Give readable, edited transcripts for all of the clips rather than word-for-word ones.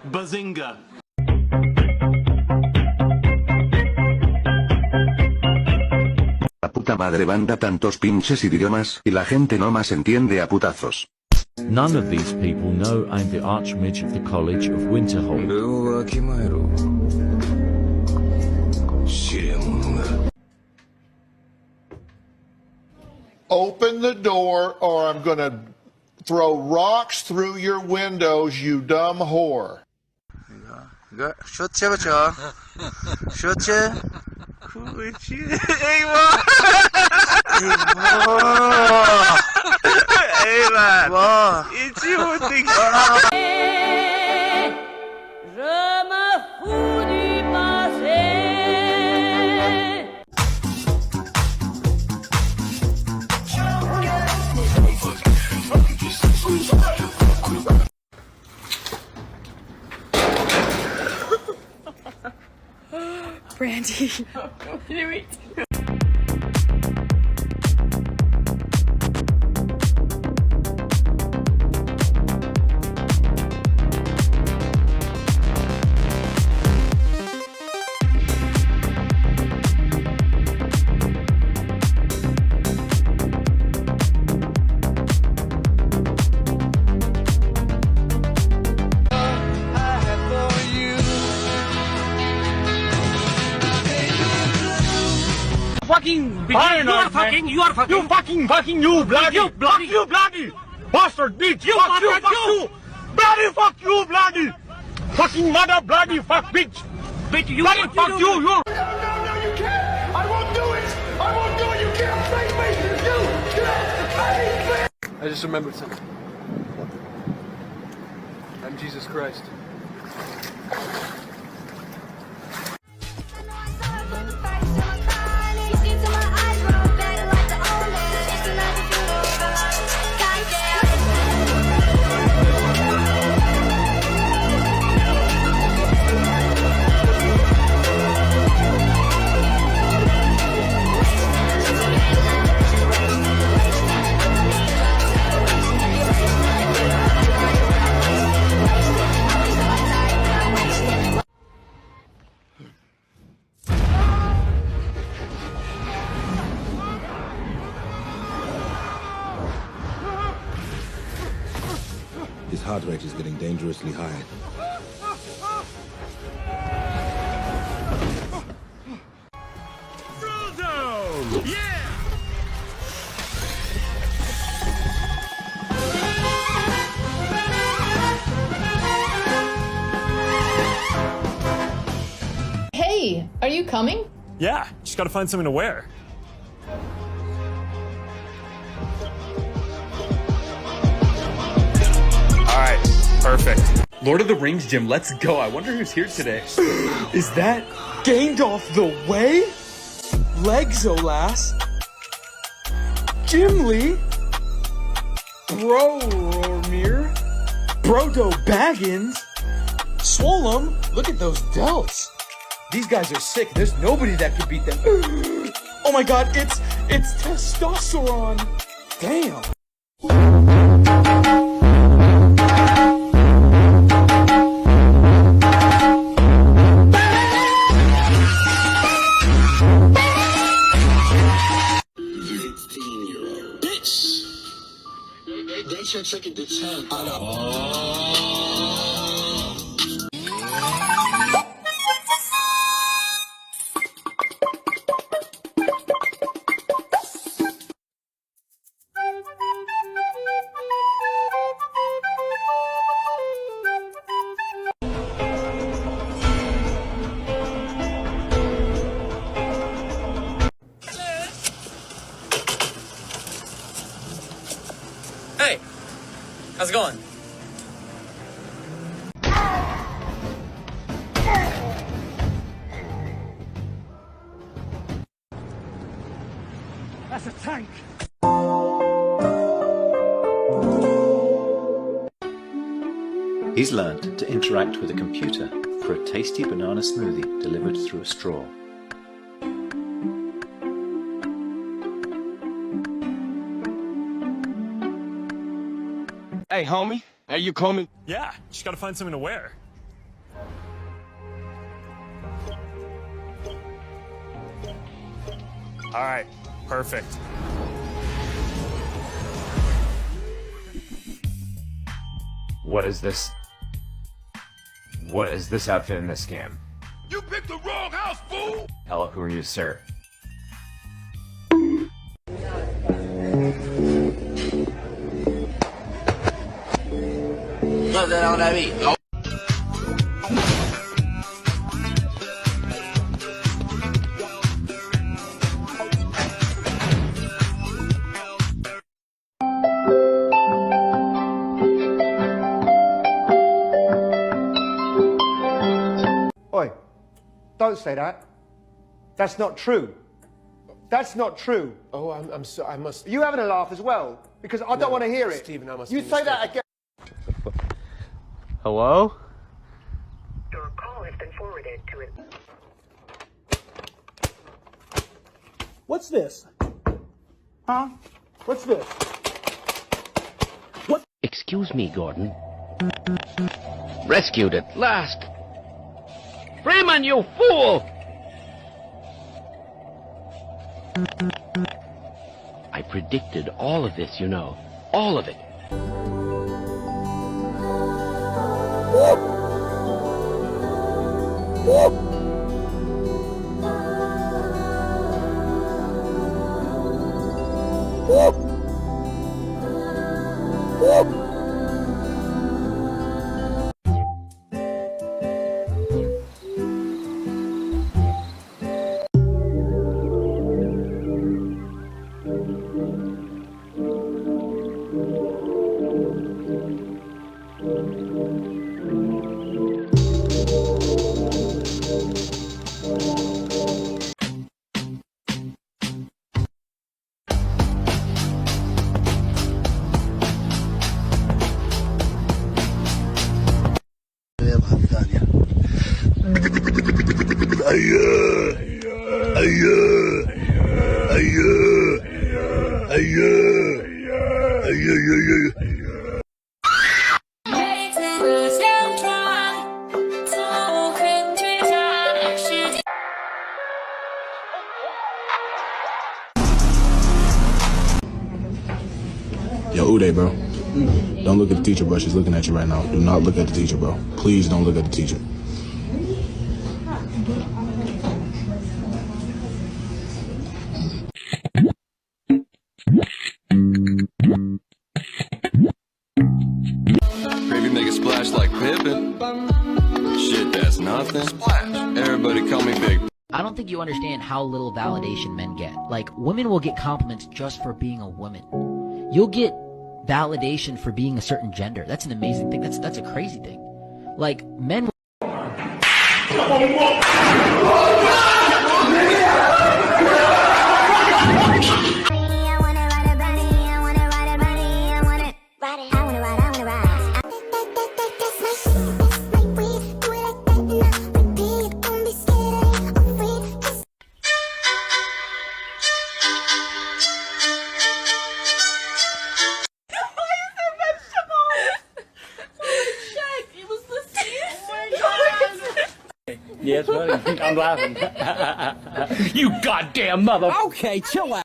Bazinga. La puta madre banda tantos pinches idiomas y la gente no más entiende a putazos. None of these people know I'm the Archmage of the College of Winterhold. Open the door or I'm gonna throw rocks through your windows, you dumb whore. 이거 쇼츠 해보죠. 쇼츠. 그렇지. 에이마. 에이마. 와. 잊지 못해. Je me fous du passé. Brandy. What do we do? Fucking paranoid, you are fucking, you bloody, you bloody bastard bitch, fuck you, bloody fuck you, bloody, fucking mother bloody fuck bitch, you bloody fuck you. No, you can't! I won't do it! I won't do it! You can't make me! You can't make me! I just remembered something. I'm Jesus Christ. His heart rate is getting dangerously high. Frodo! Yeah! Hey, are you coming? Yeah, just gotta find something to wear. Alright, perfect. Lord of the Rings, Jim, let's go. I wonder who's here today. Is that Gandalf the Way? Legolas? Gimli? Boromir? Brodo Baggins? Swolem? Look at those delts. These guys are sick. There's nobody that could beat them. Oh my god, it's testosterone. Damn. Hey, how's it going? That's a tank. He's learned to interact with a computer for a tasty banana smoothie delivered through a straw. Hey, homie. Are you coming? Yeah, just gotta find something to wear. Alright, perfect. What is this? What is this outfit in this scam? You picked the wrong house, fool! Hello, who are you, sir? Oi, don't say that. That's not true. That's not true. Oh, I'm so. I must. Are you having a laugh as well? Because I don't want to hear it. Stephen, I must You be say that again. Hello? Your call has been forwarded to it. What's this? Huh? What's this? Excuse me, Gordon. Rescued at last. Freeman, you fool! I predicted all of this, you know. All of it. Yo, Uday, bro. Don't look at the teacher, bro. She's looking at you right now. Do not look at the teacher, bro. Please don't look at the teacher. Gravy make a splash like Pippin. Shit, that's nothing. Splash. Everybody call me Big. I don't think you understand how little validation men get. Like, women will get compliments just for being a woman. You'll get validation for being a certain gender. That's an amazing thing. That's a crazy thing. Like, men... Yes, buddy. I'm laughing. You goddamn mother... Okay, chill out.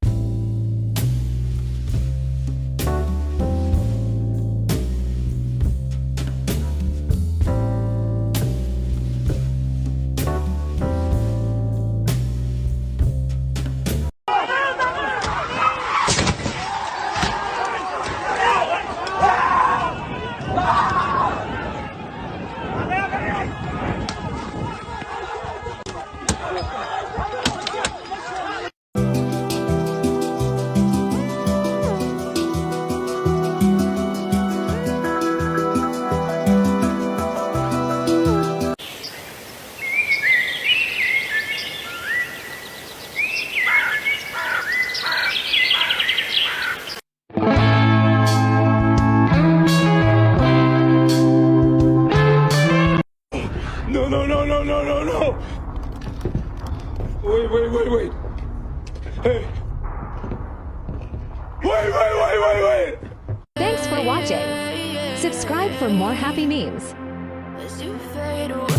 No. Wait. Hey. Wait. Thanks for watching. Subscribe for more happy memes. As you fade away.